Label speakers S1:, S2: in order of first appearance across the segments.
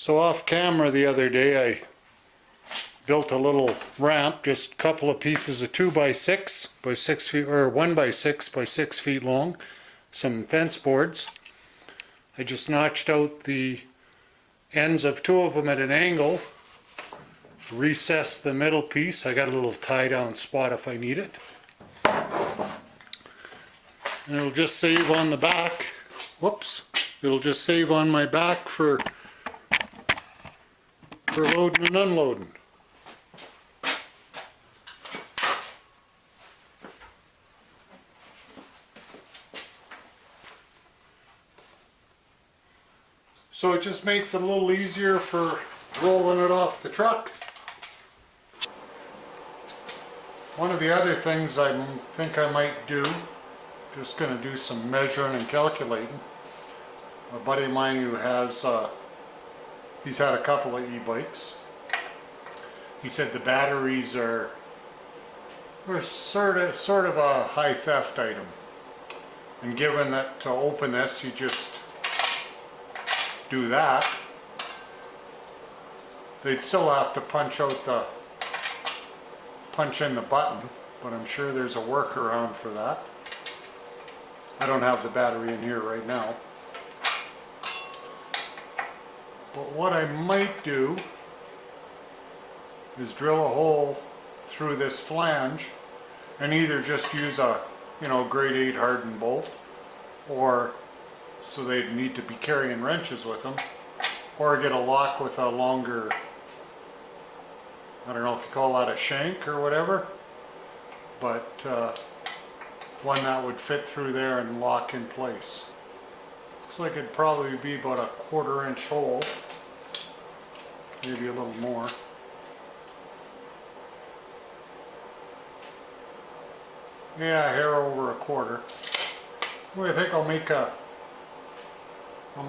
S1: So off camera the other day I built a little ramp, just a couple of pieces of 2x6 by 6 feet, or 1x6 by 6 feet long, some fence boards. I just notched out the ends of two of them at an angle, recessed the middle piece. I got a little tie down spot if I need it. And it'll just save on the back. Whoops. It'll just save on my back for loading and unloading. So it just makes it a little easier for rolling it off the truck. One of the other things I think I might do, just going to do some measuring and calculating. A buddy of mine who has, he's had a couple of e-bikes. He said the batteries were sort of a high theft item. And given that to open this, you just do that, they'd still have to punch in the button, but I'm sure there's a workaround for that. I don't have the battery in here right now. But what I might do is drill a hole through this flange and either just use a, grade 8 hardened bolt, or so they'd need to be carrying wrenches with them, or get a lock with a longer, I don't know if you call that a shank or whatever, but one that would fit through there and lock in place. Looks like it'd probably be about a 1/4 inch hole, maybe a little more. Yeah, hair over a 1/4. Well, I think I'll make a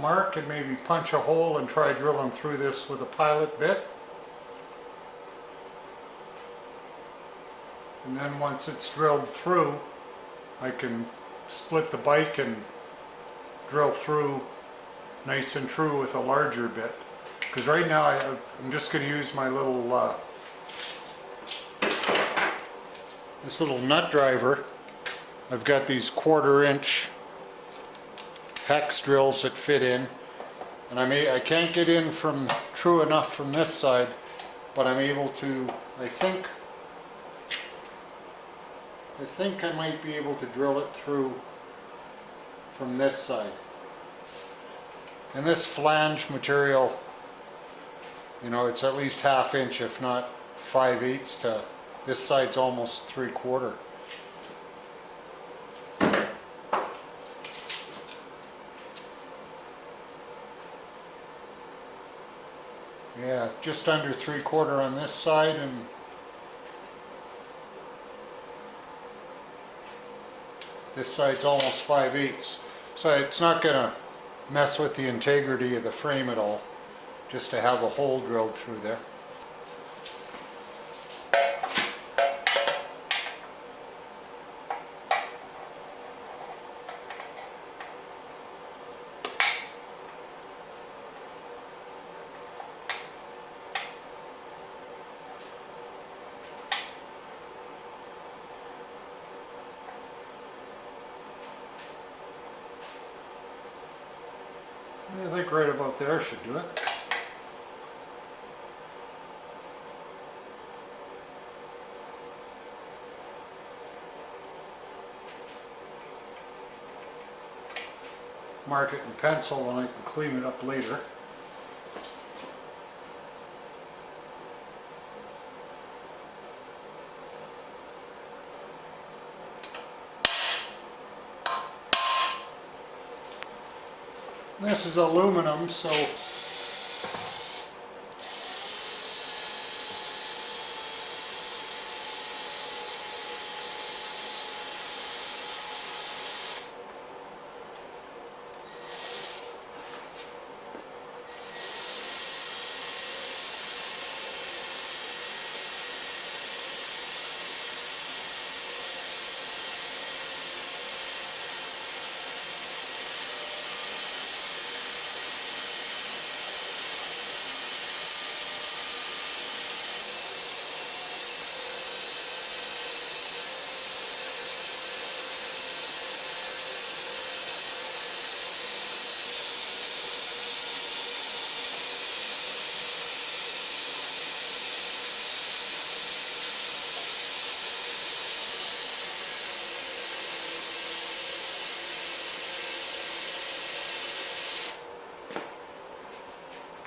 S1: mark and maybe punch a hole and try drilling through this with a pilot bit. And then once it's drilled through, I can split the bike and drill through nice and true with a larger bit. Because right now I'm just going to use my little this little nut driver. I've got these 1/4 inch hex drills that fit in, and I can't get in from true enough from this side, but I'm able to, I think I might be able to drill it through from this side. And this flange material, it's at least 1/2 inch, if not 5/8 to this side's almost 3/4. Yeah, just under 3/4 on this side, and this side's almost 5/8. So it's not going to mess with the integrity of the frame at all, just to have a hole drilled through there. I think right about there should do it. Mark it in pencil and I can clean it up later. This is aluminum, so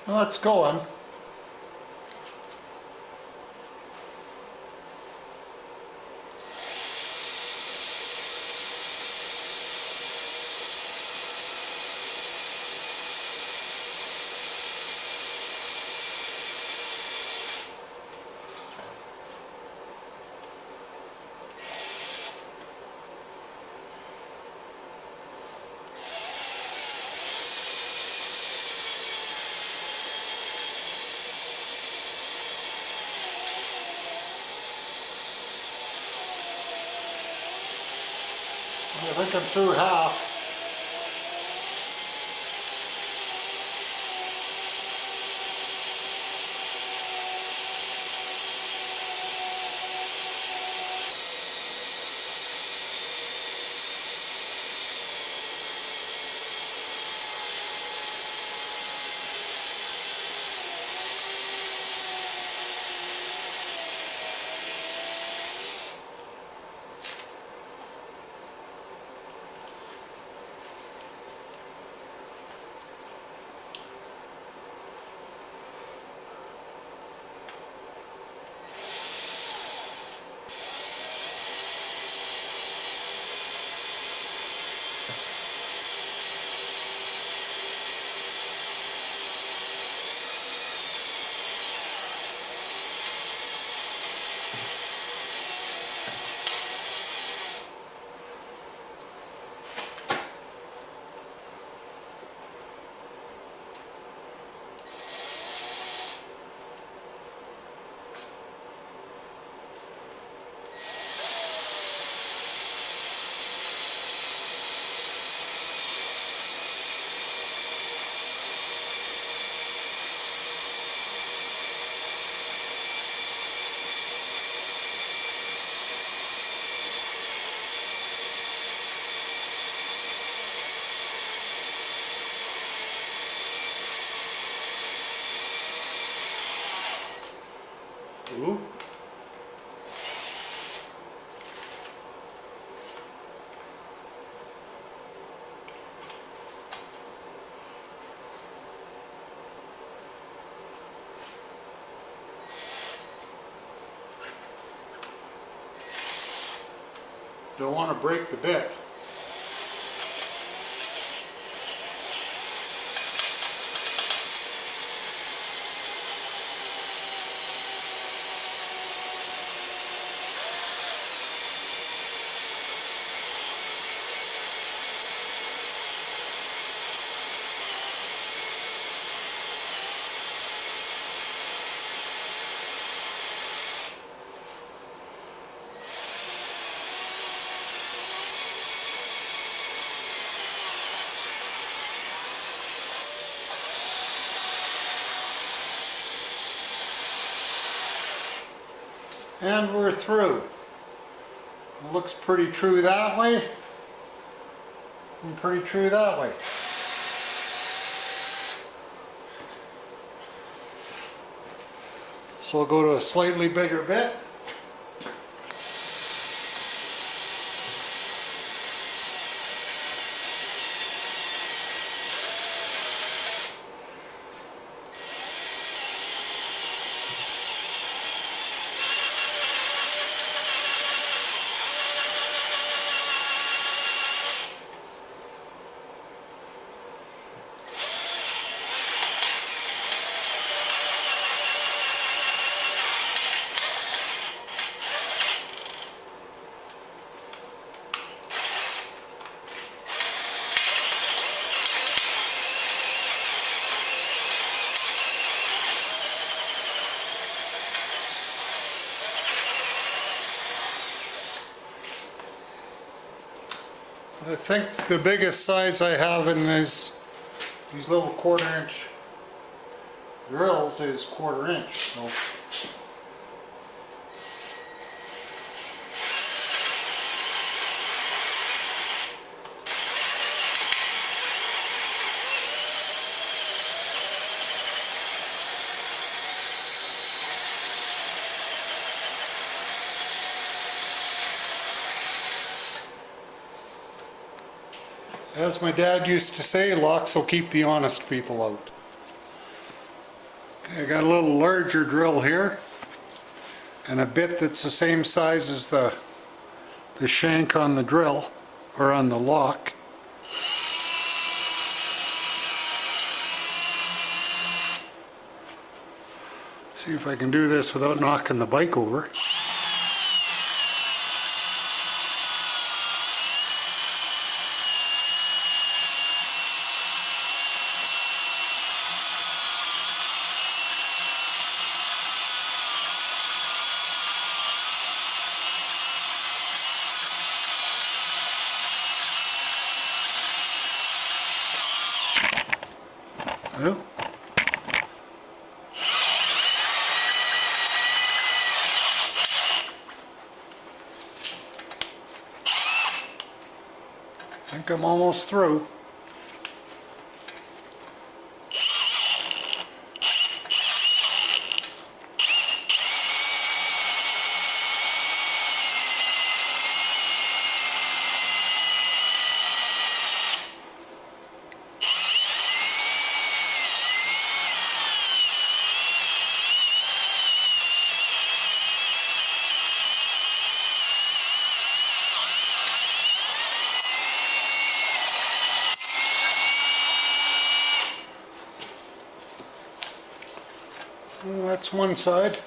S1: Well, it's going. I think I'm through half. Ooh. Don't want to break the bit. And we're through. It looks pretty true that way, and pretty true that way. So we'll go to a slightly bigger bit. I think the biggest size I have in these little 1/4 inch drills is 1/4 inch. So as my dad used to say, locks will keep the honest people out. Okay, I got a little larger drill here and a bit that's the same size as the shank on the drill or on the lock. See if I can do this without knocking the bike over. Well, I think I'm almost through. Well, that's one side.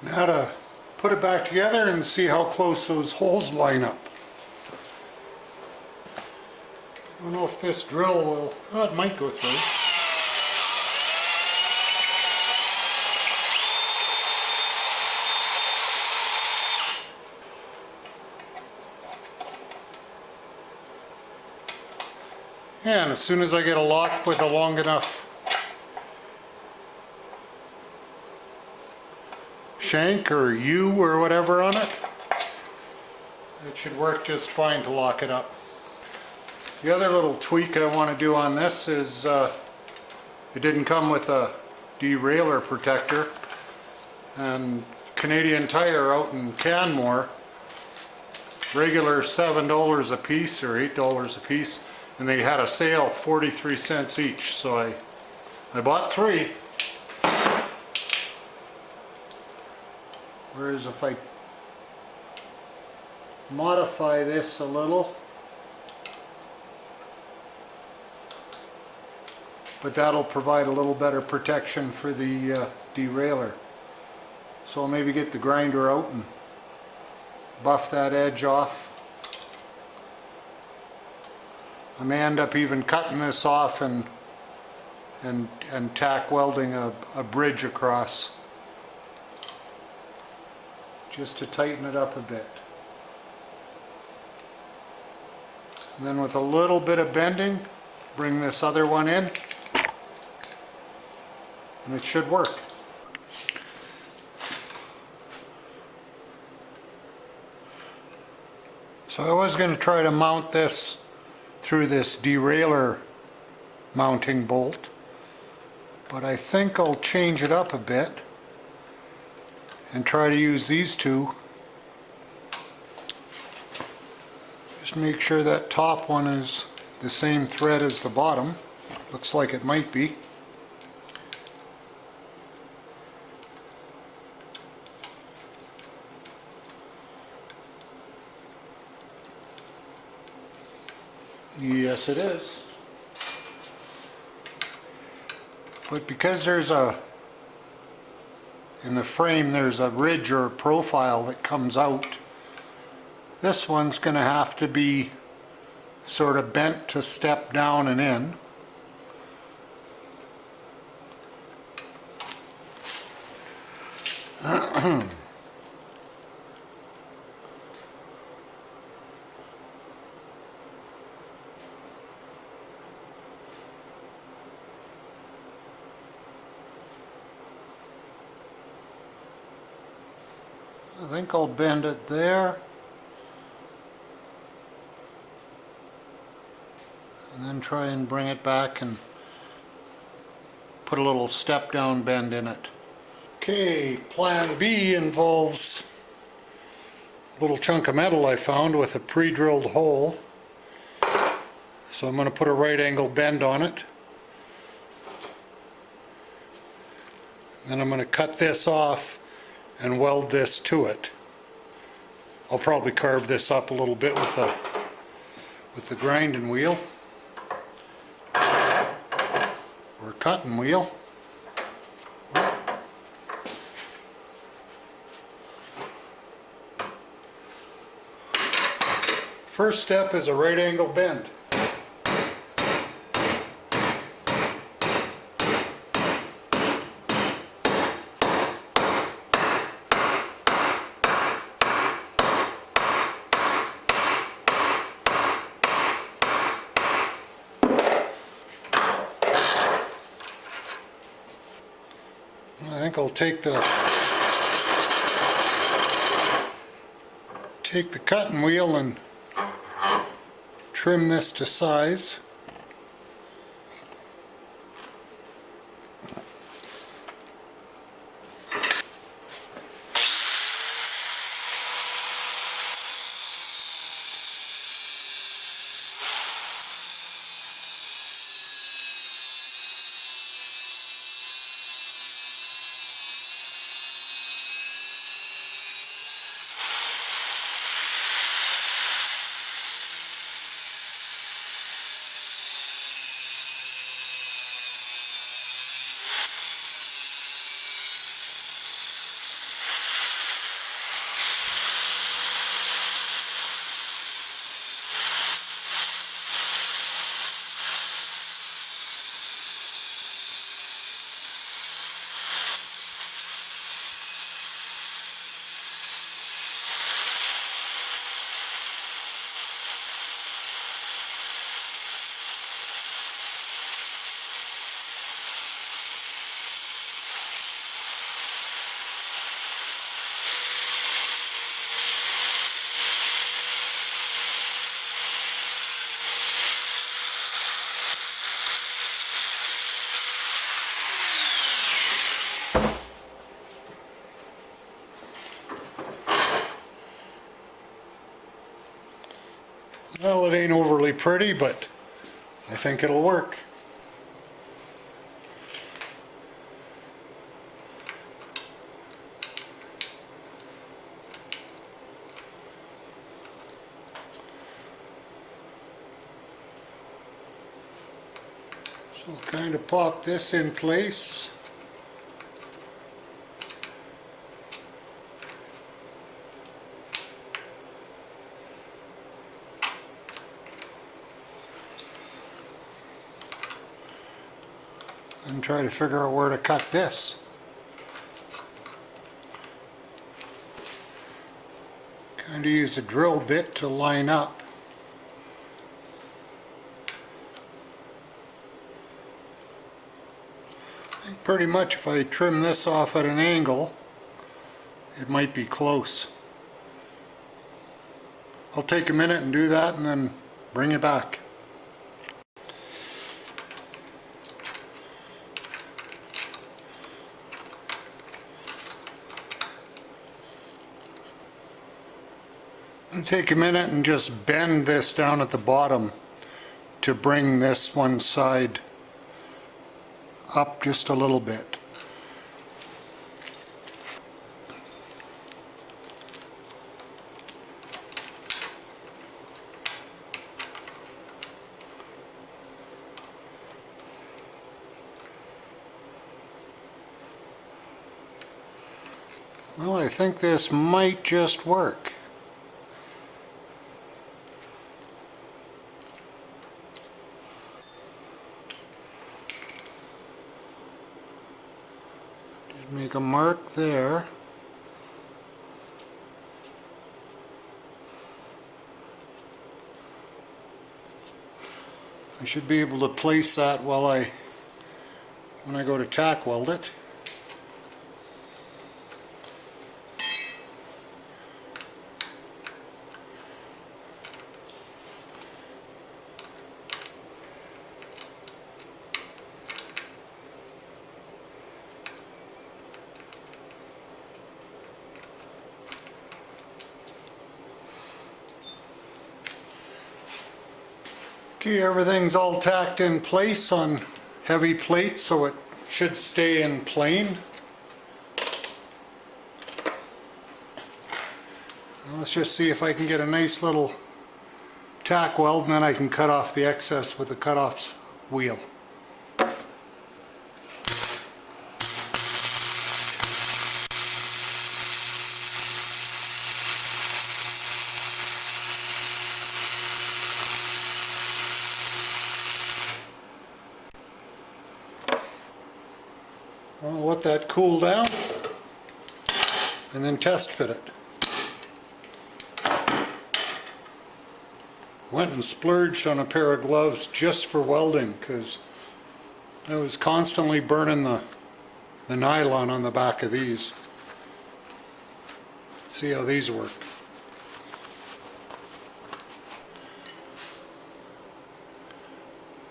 S1: Now to put it back together and see how close those holes line up. I don't know if this drill will, oh, it might go through. Yeah, and as soon as I get a lock with a long enough shank or U or whatever on it, it should work just fine to lock it up. The other little tweak I want to do on this is it didn't come with a derailleur protector, and Canadian Tire out in Canmore, regular $7 a piece or $8 a piece, and they had a sale 43 cents each, so I bought 3. Whereas if I modify this a little, but that'll provide a little better protection for the derailleur. So I'll maybe get the grinder out and buff that edge off. I may end up even cutting this off and tack welding a bridge across, just to tighten it up a bit. And then with a little bit of bending, bring this other one in, and it should work. So I was going to try to mount this through this derailleur mounting bolt, but I think I'll change it up a bit and try to use these two. Just make sure that top one is the same thread as the bottom. Looks like it might be. Yes, it is. But because there's in the frame there's a ridge or a profile that comes out, this one's going to have to be sort of bent to step down and in. I think I'll bend it there. And then try and bring it back and put a little step down bend in it. Okay, plan B involves a little chunk of metal I found with a pre-drilled hole. So I'm going to put a right angle bend on it. Then I'm going to cut this off and weld this to it. I'll probably carve this up a little bit with the grinding wheel or cutting wheel. First step is a right angle bend. I think I'll take the cutting wheel and trim this to size. Well, it ain't overly pretty, but I think it'll work. So I'll kind of pop this in place. And try to figure out where to cut this. Kind of use a drill bit to line up. I think pretty much if I trim this off at an angle, it might be close. I'll take a minute and do that and then bring it back. Take a minute and just bend this down at the bottom to bring this one side up just a little bit. Well, I think this might just work. Make a mark there. I should be able to place that when I go to tack weld it. Okay, everything's all tacked in place on heavy plates, so it should stay in plane. Now let's just see if I can get a nice little tack weld, and then I can cut off the excess with the cut-offs wheel. I'll let that cool down and then test fit it. Went and splurged on a pair of gloves just for welding because I was constantly burning the nylon on the back of these. See how these work.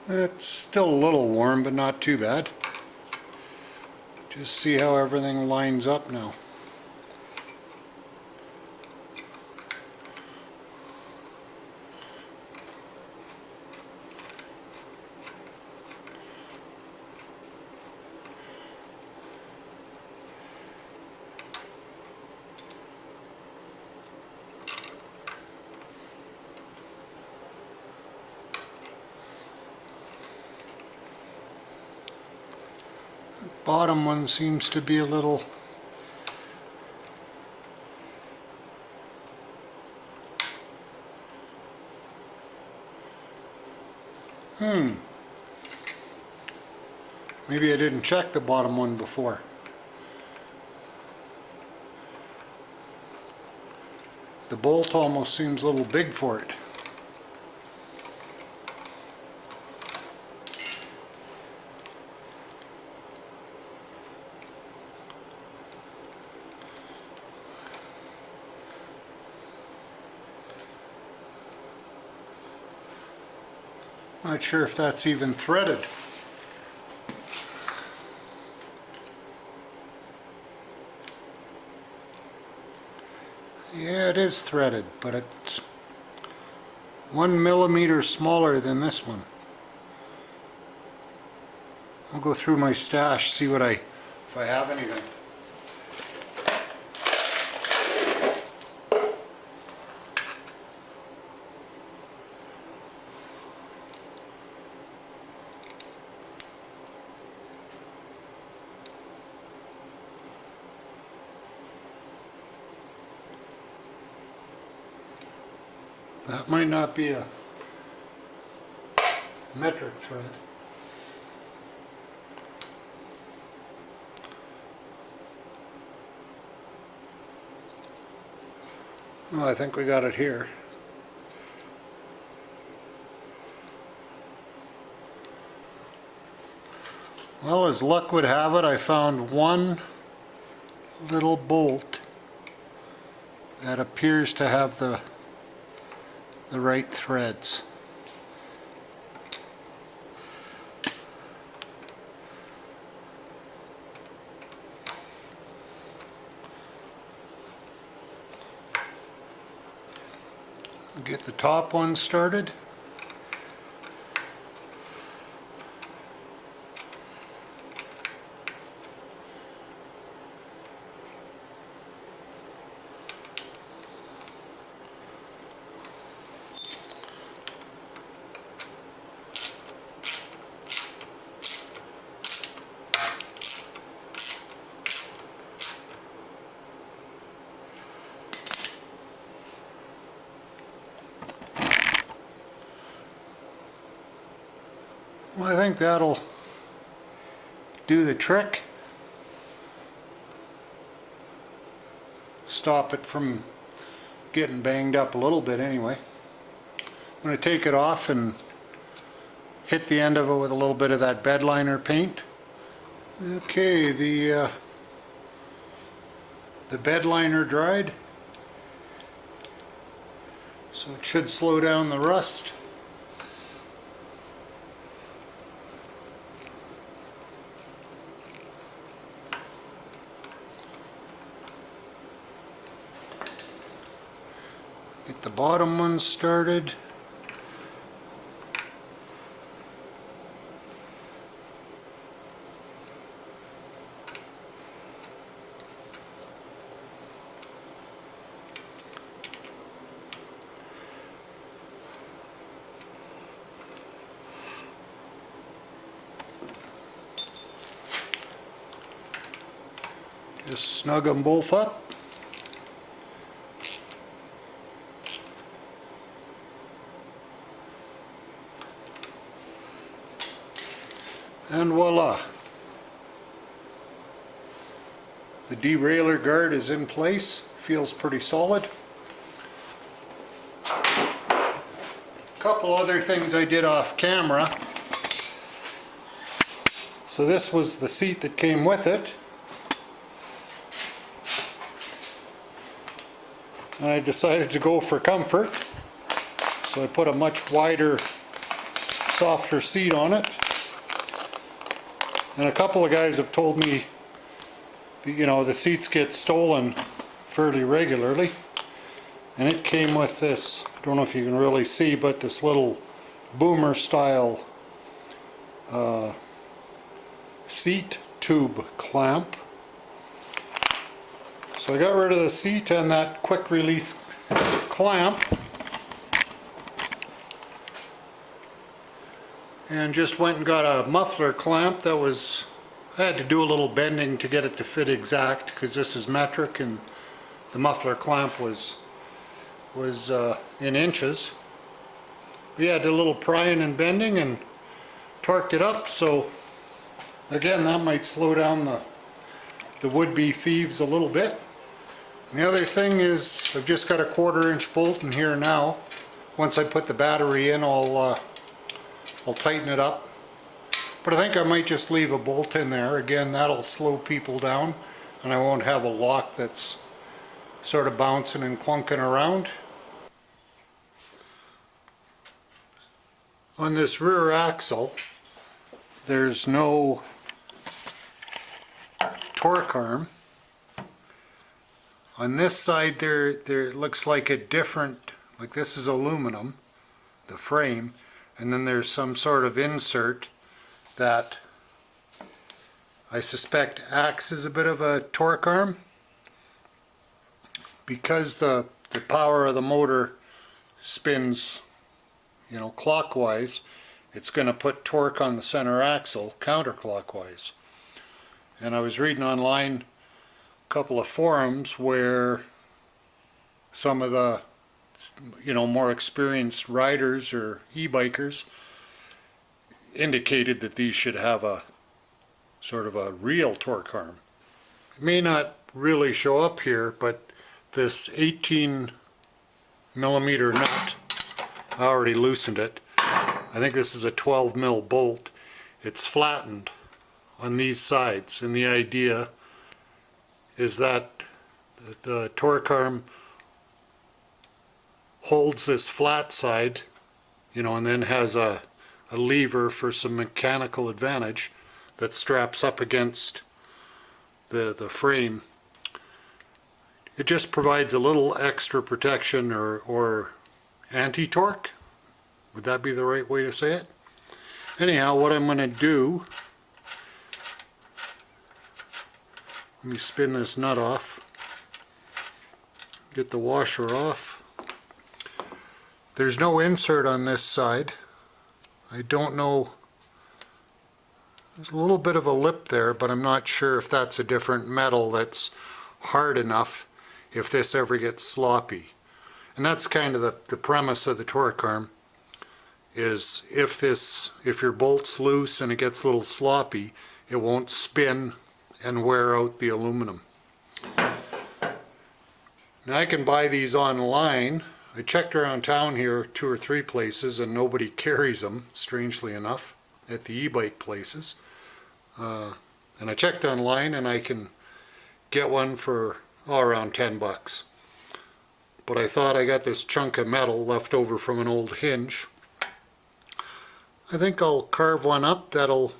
S1: It's still a little warm, but not too bad. Just see how everything lines up now. Bottom one seems to be a little maybe I didn't check the bottom one before. The bolt almost seems a little big for it. Not sure if that's even threaded. Yeah, it is threaded, but it's 1 millimeter smaller than this one. I'll go through my stash, see what if I have anything. That might not be a metric thread. Well, I think we got it here. Well, as luck would have it, I found one little bolt that appears to have the right threads. Get the top one started. Well, I think that'll do the trick. Stop it from getting banged up a little bit anyway. I'm going to take it off and hit the end of it with a little bit of that bed liner paint. Okay, the bed liner dried, so it should slow down the rust. Get the bottom one started. Snug them both up. And voila! The derailleur guard is in place. Feels pretty solid. A couple other things I did off camera. So this was the seat that came with it. And I decided to go for comfort. So I put a much wider, softer seat on it. And a couple of guys have told me, you know, the seats get stolen fairly regularly. And it came with this, I don't know if you can really see, but this little boomer style seat tube clamp. So I got rid of the seat and that quick release clamp and just went and got a muffler clamp that was, I had to do a little bending to get it to fit exact because this is metric and the muffler clamp was in inches. We had a little prying and bending and torqued it up, so again that might slow down the would-be thieves a little bit. And the other thing is I've just got a 1/4 inch bolt in here now. Once I put the battery in I'll tighten it up. But I think I might just leave a bolt in there. Again, that'll slow people down and I won't have a lock that's sort of bouncing and clunking around. On this rear axle there's no torque arm. On this side there looks like a different, like this is aluminum, the frame, and then there's some sort of insert that I suspect acts as a bit of a torque arm. Because the power of the motor spins, you know, clockwise, it's going to put torque on the center axle counterclockwise. And I was reading online a couple of forums where some of the, you know, more experienced riders or e-bikers indicated that these should have a sort of a real torque arm. It may not really show up here, but this 18 millimeter nut, I already loosened it. I think this is a 12 mil bolt. It's flattened on these sides, and the idea is that the torque arm holds this flat side, you know, and then has a lever for some mechanical advantage that straps up against the frame. It just provides a little extra protection or anti-torque. Would that be the right way to say it? Anyhow, what I'm going to do, let me spin this nut off, get the washer off. There's no insert on this side. I don't know, there's a little bit of a lip there, but I'm not sure if that's a different metal that's hard enough if this ever gets sloppy. And that's kind of the premise of the torque arm, is if your bolt's loose and it gets a little sloppy, it won't spin and wear out the aluminum. Now I can buy these online. I checked around town here 2 or 3 places and nobody carries them, strangely enough, at the e-bike places. And I checked online and I can get one for around 10 bucks. But I thought I got this chunk of metal left over from an old hinge. I think I'll carve one up that'll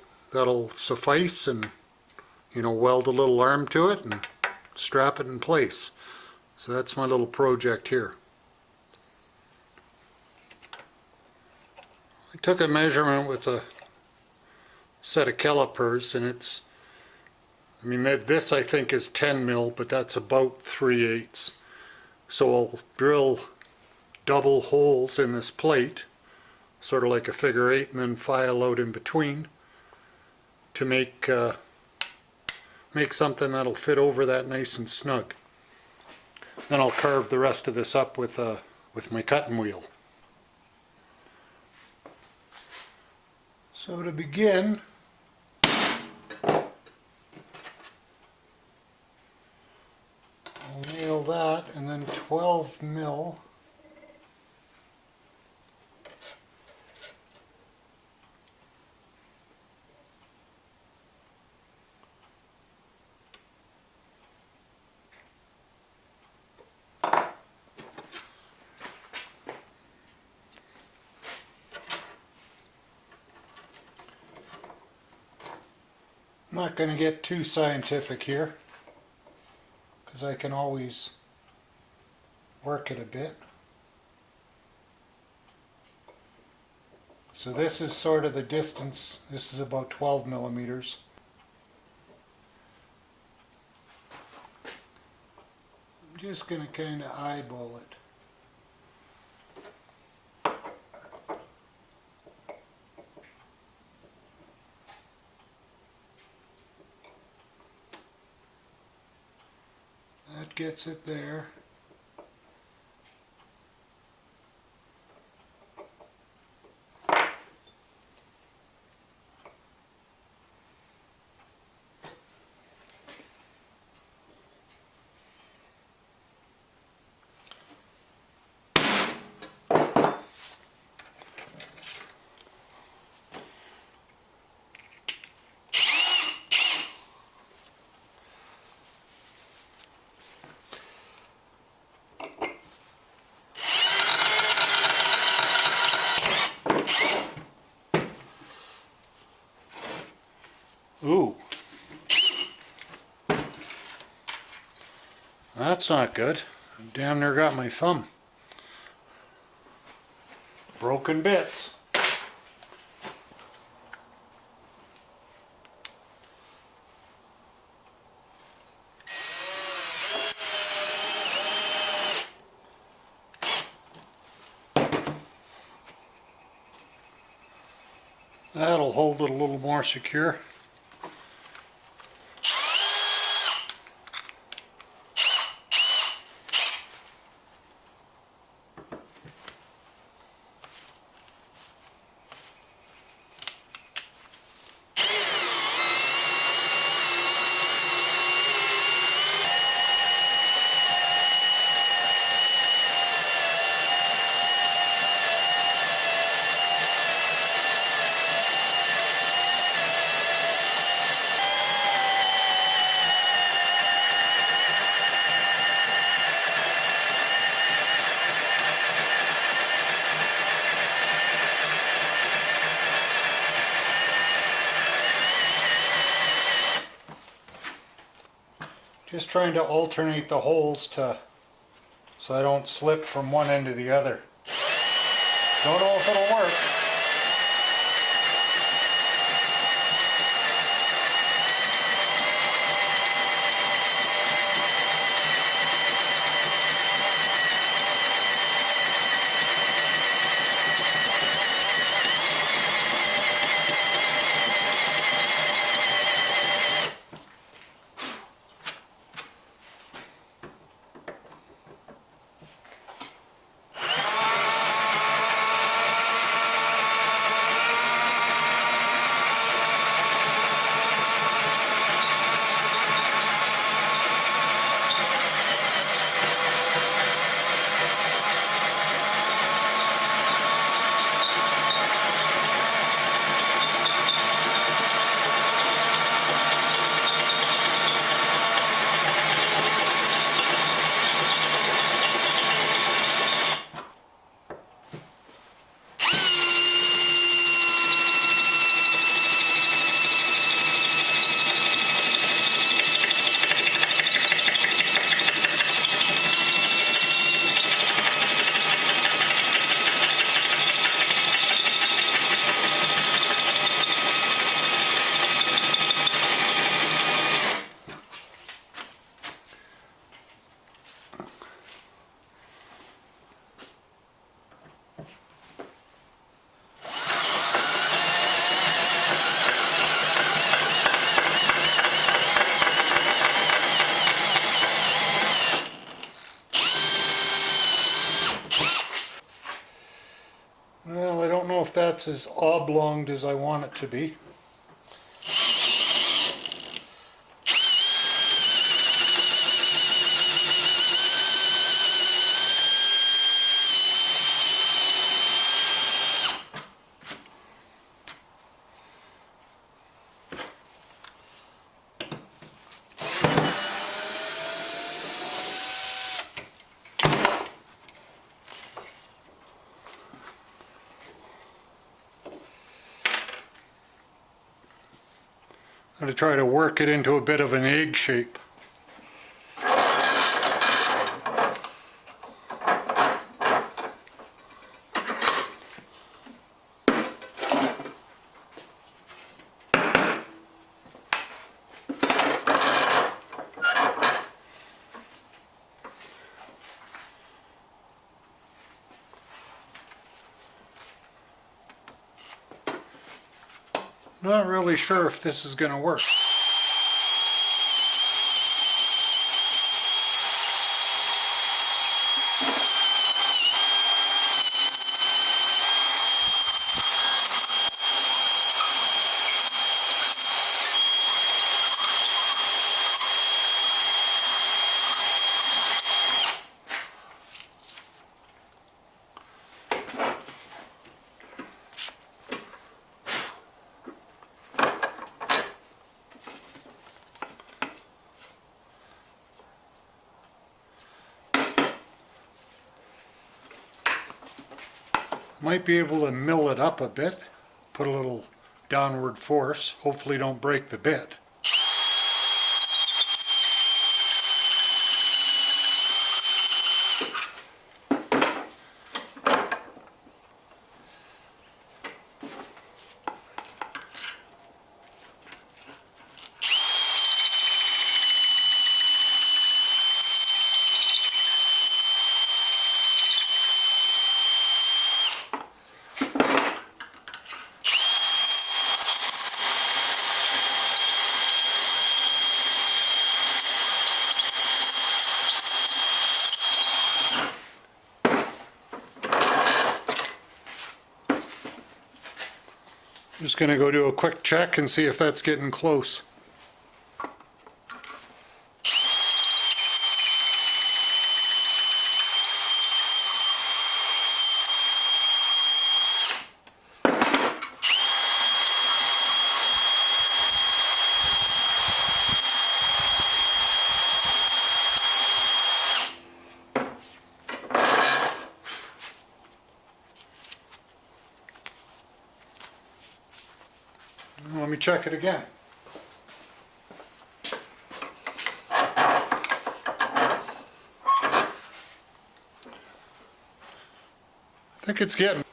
S1: suffice, and, you know, weld a little arm to it and strap it in place. So that's my little project here. I took a measurement with a set of calipers, and it's, I mean, this I think is 10 mil, but that's about 3/8. So I'll drill double holes in this plate, sort of like a figure 8, and then file out in between to make make something that'll fit over that nice and snug. Then I'll carve the rest of this up with my cutting wheel. So to begin, I'll nail that, and then 12 mil. I'm not going to get too scientific here, because I can always work it a bit. So this is sort of the distance. This is about 12 millimeters. I'm just going to kind of eyeball it. That gets it there. Ooh. That's not good. I damn near got my thumb. Broken bits. That'll hold it a little more secure. Just trying to alternate the holes so I don't slip from one end to the other. Don't know if it'll work. that's as oblonged as I want it to be. I'm going to try to work it into a bit of an egg shape. Not really sure if this is going to work. Might be able to mill it up a bit, put a little downward force, hopefully don't break the bit. I'm just going to go do a quick check and see if that's getting close. Let me check it again. I think it's getting.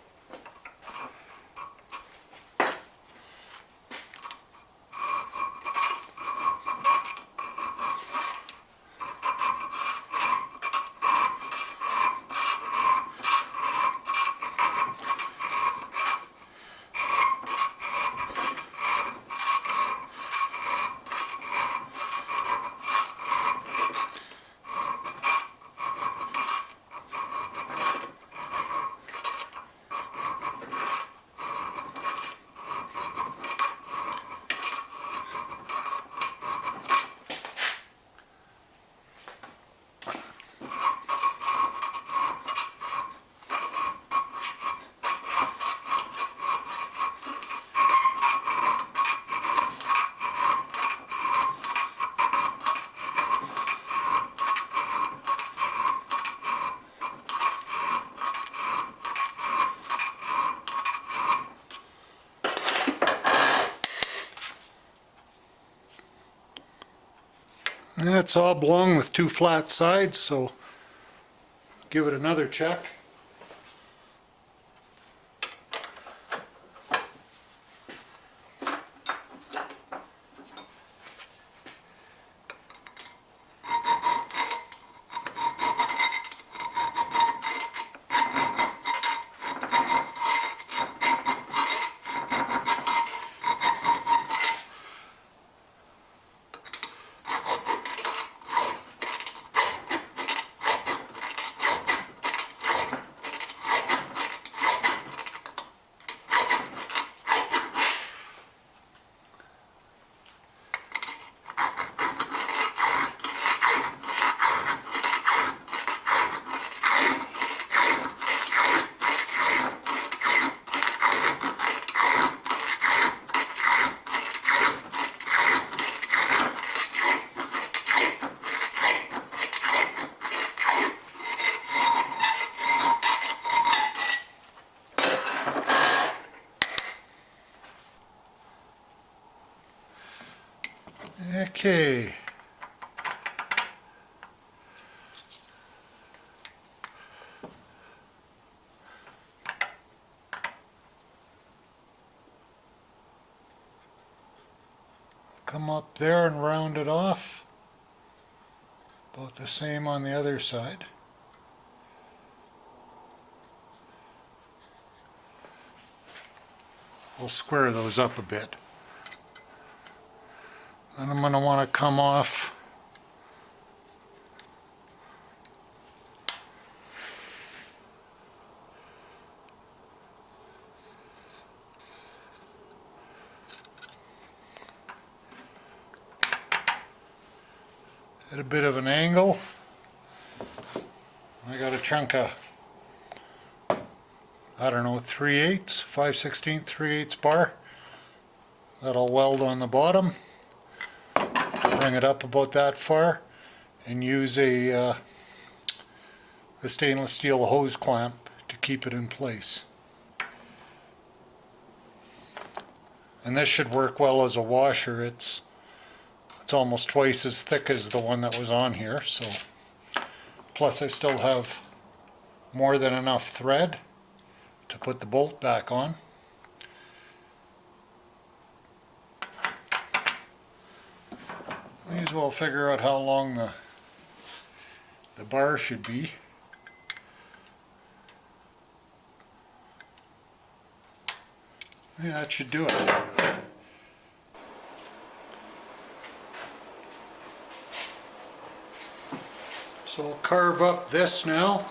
S1: It's oblong with two flat sides, so give it another check. Okay. Come up there and round it off. About the same on the other side. I'll square those up a bit. Then I'm going to want to come off at a bit of an angle. I got a chunk of, I don't know, 3/8, 5/16, 3/8 bar that I'll weld on the bottom. Bring it up about that far and use a stainless steel hose clamp to keep it in place. And this should work well as a washer. It's almost twice as thick as the one that was on here, so plus I still have more than enough thread to put the bolt back on. May as well figure out how long the bar should be. Yeah, that should do it. So I'll carve up this now.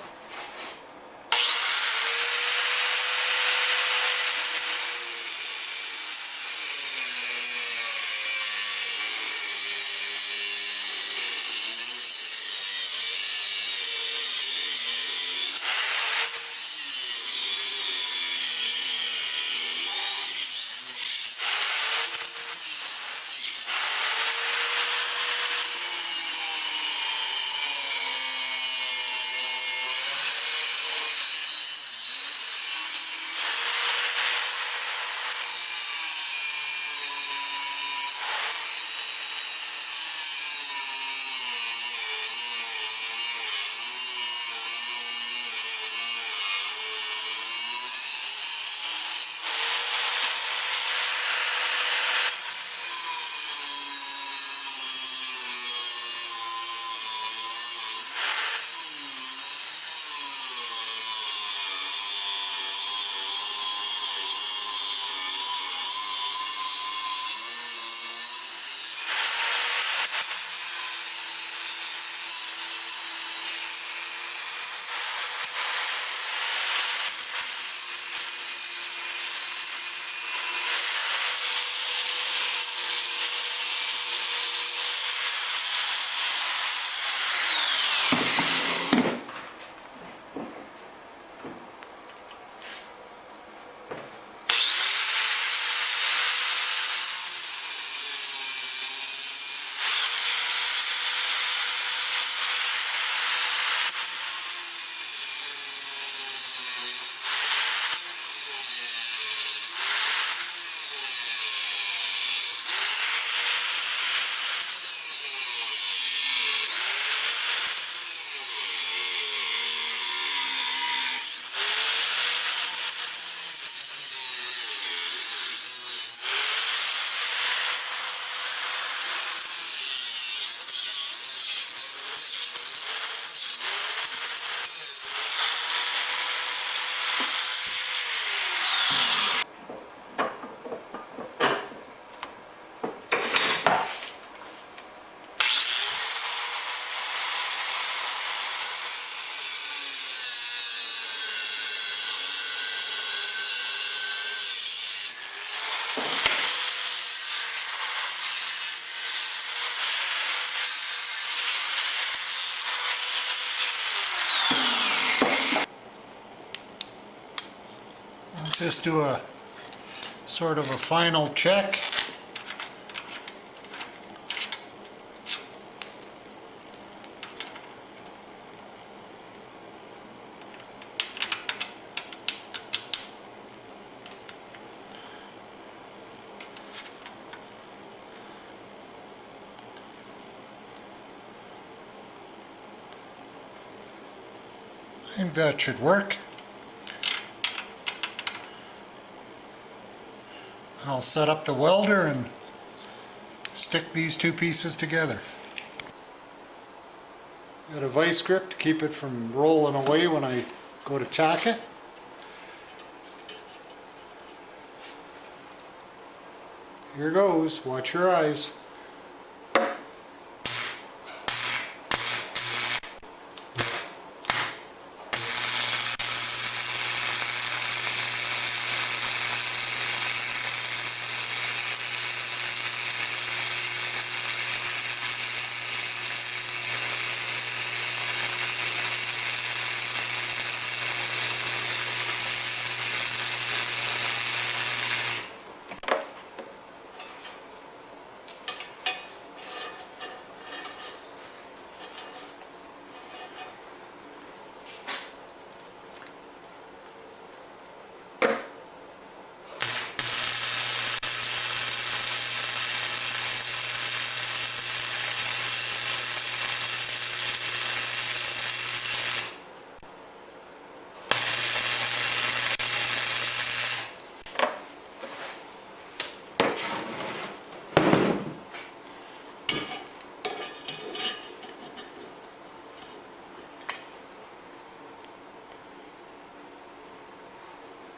S1: Just do a sort of a final check. I think that should work. I'll set up the welder and stick these two pieces together. Got a vice grip to keep it from rolling away when I go to tack it. Here goes, watch your eyes.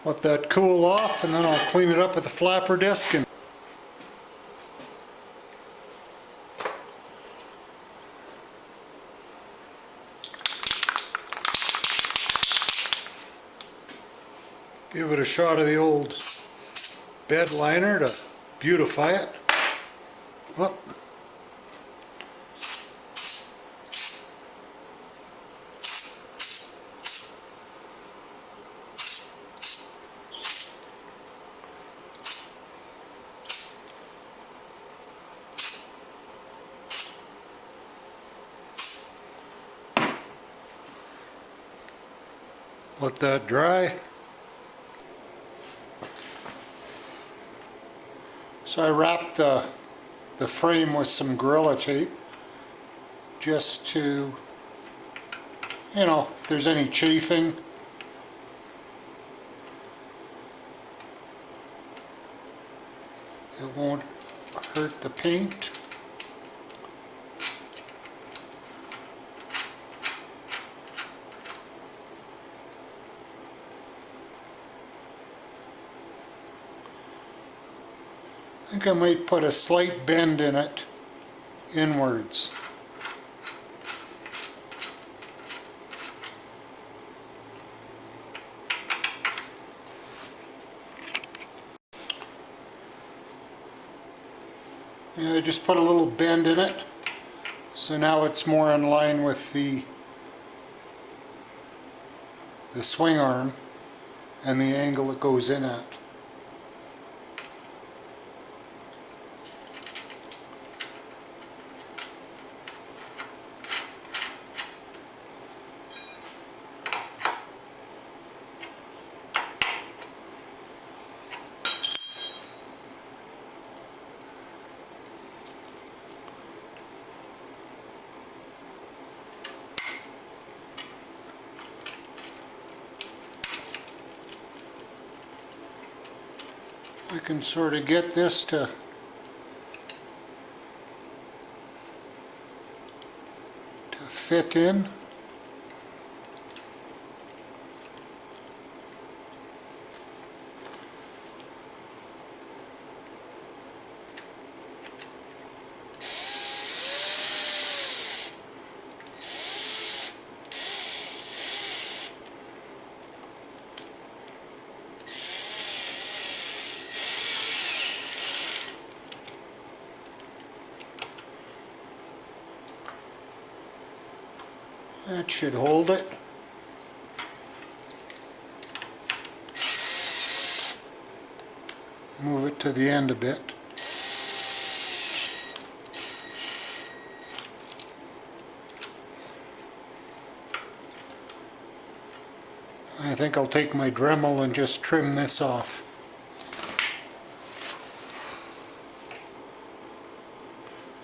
S1: Let that cool off, and then I'll clean it up with a flapper disc and give it a shot of the old bed liner to beautify it. Whoop. Let that dry. So I wrapped the frame with some Gorilla Tape just to, you know, if there's any chafing. It won't hurt the paint. I think I might put a slight bend in it inwards. Yeah, I just put a little bend in it, so now it's more in line with the swing arm and the angle it goes in at. I can sort of get this to fit in. That should hold it. Move it to the end a bit. I think I'll take my Dremel and just trim this off.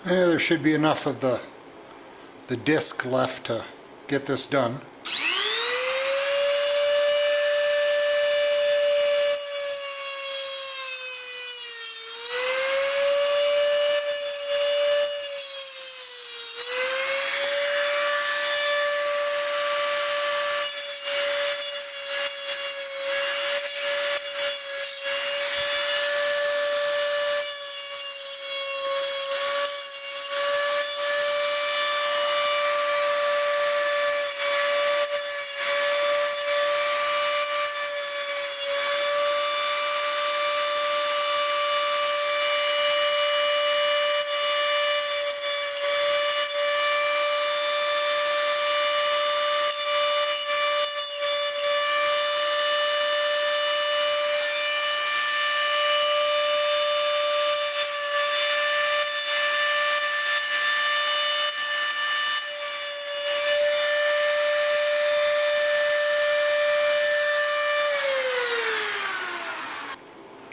S1: Yeah, there should be enough of the disc left to get this done.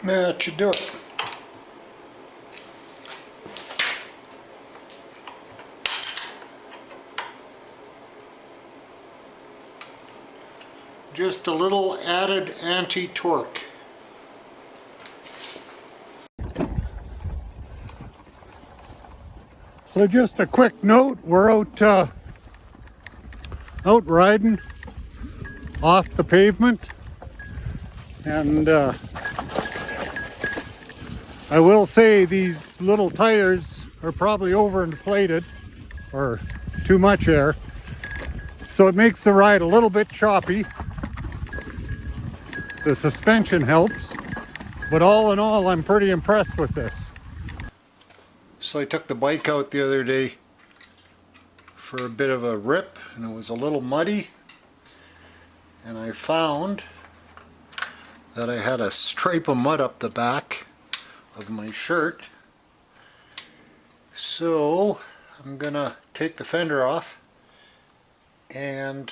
S1: Yeah, that should do it. Just a little added anti-torque. So just a quick note, we're out riding off the pavement, and I will say these little tires are probably overinflated or too much air, so it makes the ride a little bit choppy. The suspension helps, but all in all, I'm pretty impressed with this. So I took the bike out the other day for a bit of a rip, and it was a little muddy, and I found that I had a stripe of mud up the back of my shirt. So I'm gonna take the fender off and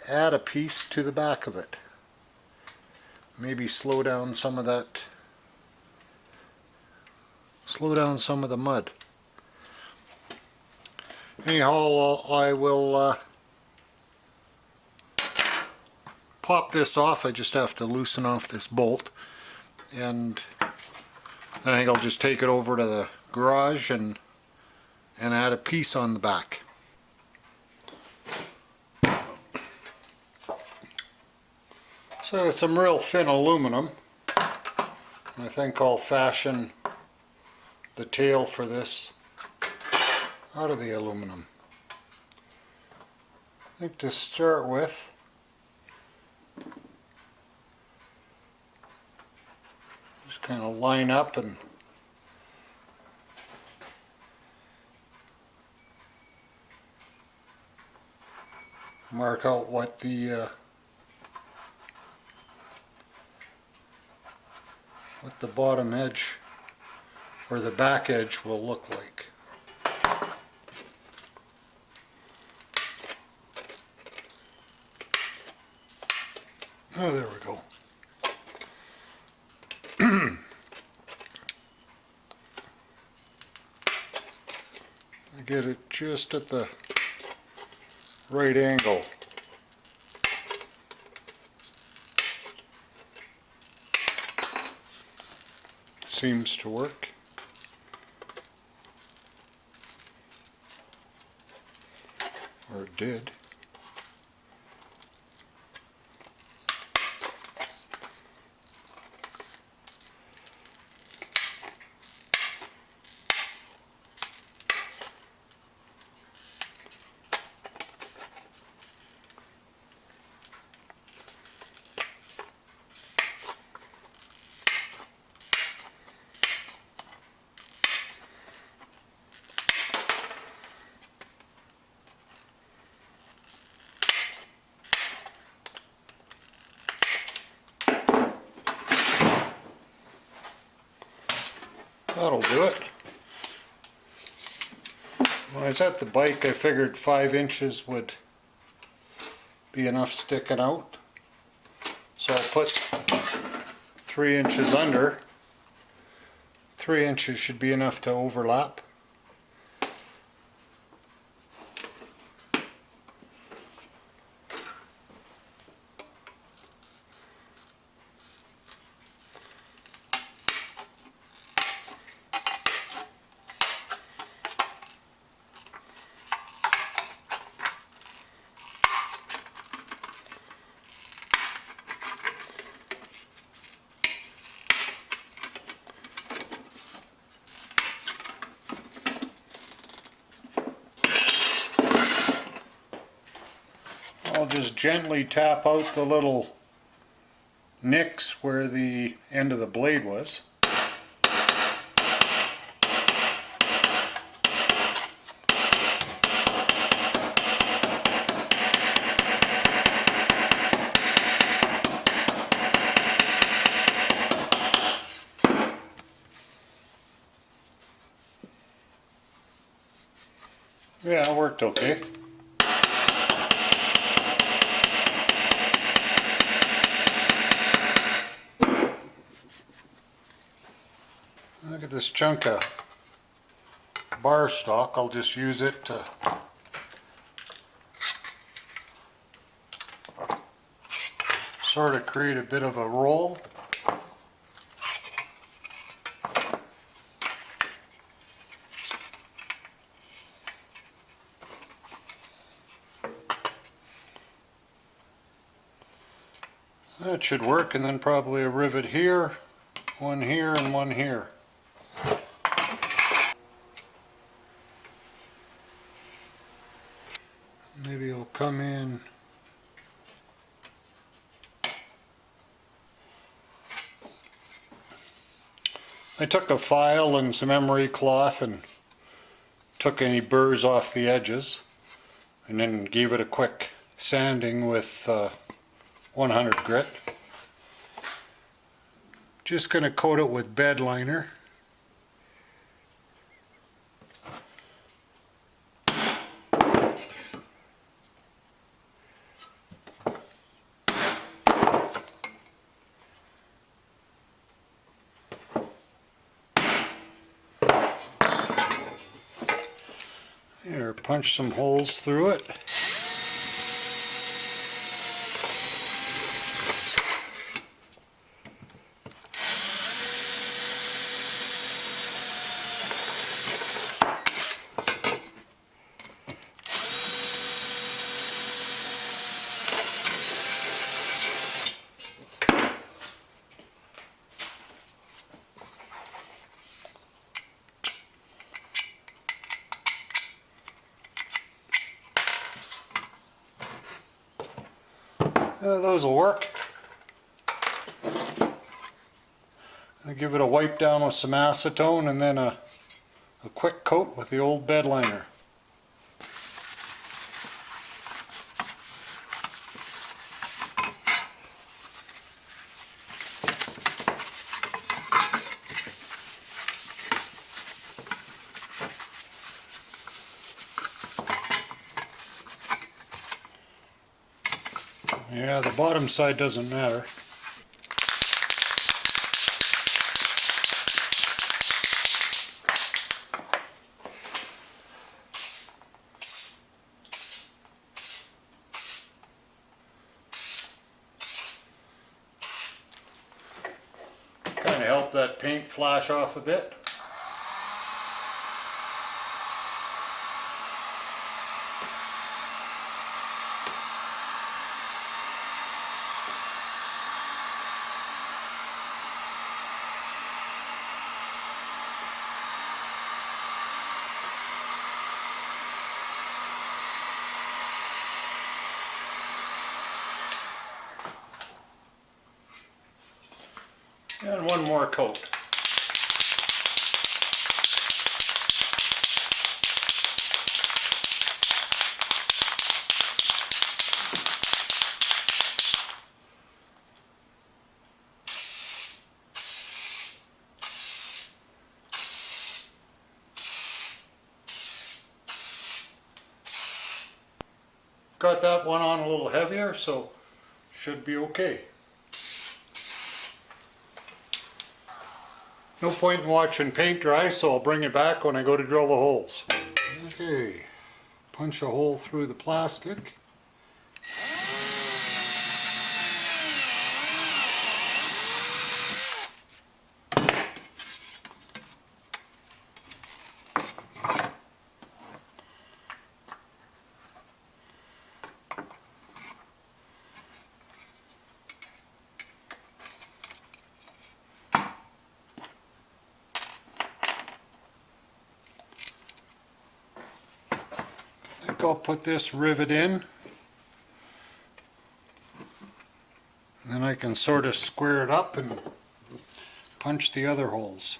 S1: add a piece to the back of it. Maybe slow down some of the mud. Anyhow, I will pop this off. I just have to loosen off this bolt, and I think I'll just take it over to the garage and add a piece on the back. So it's some real thin aluminum. I think I'll fashion the tail for this out of the aluminum. I think to start with, just kind of line up and mark out what the bottom edge or the back edge will look like. Oh, there we go. I get it just at the right angle. Seems to work. Or it did. That'll do it. When I was at the bike, I figured 5 inches would be enough sticking out. So I'll put 3 inches under. 3 inches should be enough to overlap. I'll just gently tap out the little nicks where the end of the blade was. Yeah, it worked okay. this chunk of bar stock, I'll just use it to sort of create a bit of a roll. That should work, and then probably a rivet here, and one here. Maybe it'll come in. I took a file and some emery cloth and took any burrs off the edges, and then gave it a quick sanding with 100 grit. Just going to coat it with bed liner. Here, punch some holes through it. Those will work. I give it a wipe down with some acetone and then a quick coat with the old bed liner. Yeah, the bottom side doesn't matter. Kind of help that paint flash off a bit. And one more coat. Got that one on a little heavier, so should be okay. No point in watching paint dry, so I'll bring it back when I go to drill the holes. Okay, punch a hole through the plastic. I'll put this rivet in, and then I can sort of square it up and punch the other holes.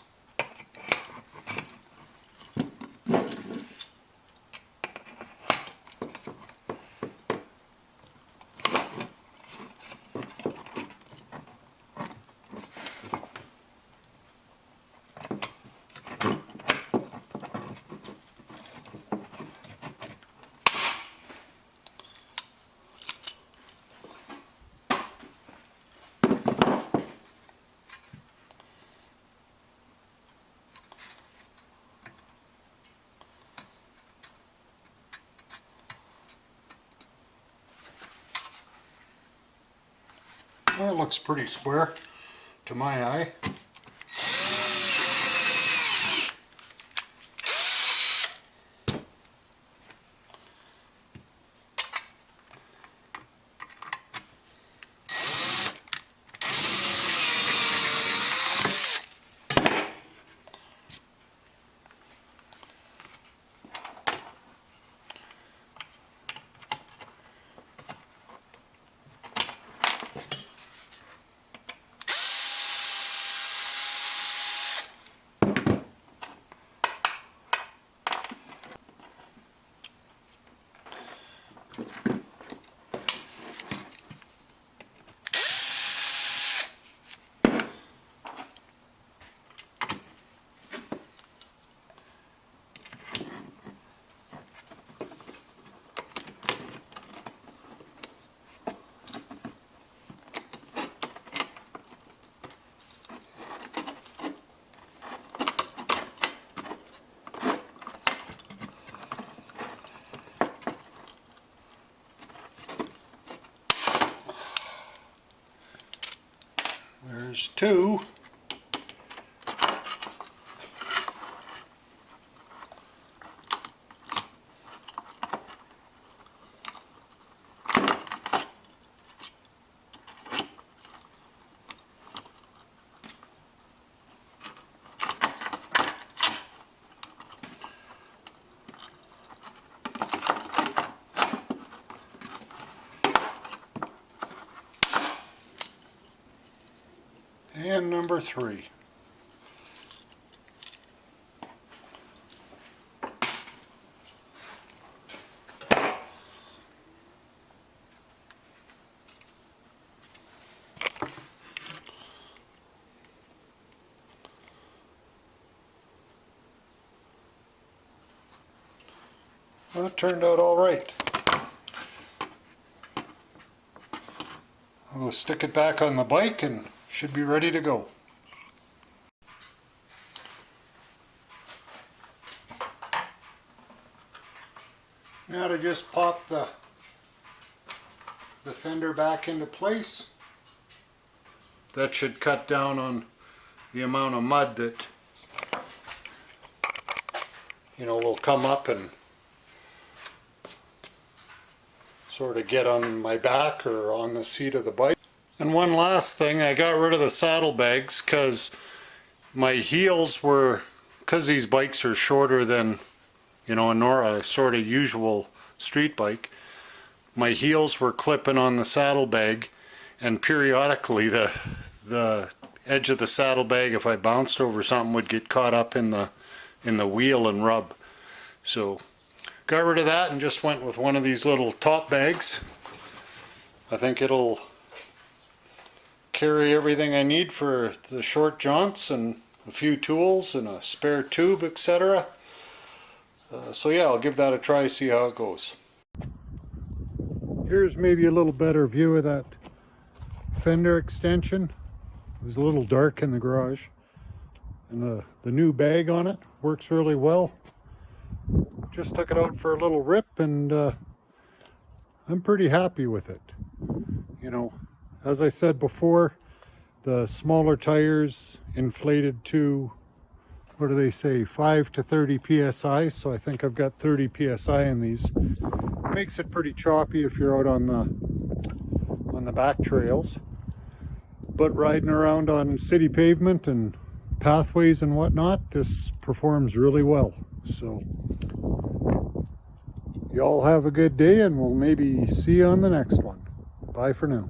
S1: Well, it looks pretty square to my eye. There's two. And number 3. Well, it turned out all right. I'll go stick it back on the bike and should be ready to go. Now to just pop the fender back into place. That should cut down on the amount of mud that, you know, will come up and sort of get on my back or on the seat of the bike. And one last thing, I got rid of the saddlebags because my heels were, because these bikes are shorter than, you know, a sort of usual street bike, my heels were clipping on the saddlebag, and periodically the edge of the saddlebag, if I bounced over something, would get caught up in the wheel and rub. So got rid of that and just went with one of these little top bags. I think it'll carry everything I need for the short jaunts and a few tools and a spare tube, etc. So yeah, I'll give that a try, see how it goes. Here's maybe a little better view of that fender extension. It was a little dark in the garage. And the new bag on it works really well. Just took it out for a little rip and I'm pretty happy with it. You know, as I said before, the smaller tires inflated to, what do they say, 5 to 30 psi, so I think I've got 30 psi in these. Makes it pretty choppy if you're out on the back trails, but riding around on city pavement and pathways and whatnot, this performs really well. So y'all have a good day and we'll maybe see you on the next one. Bye for now.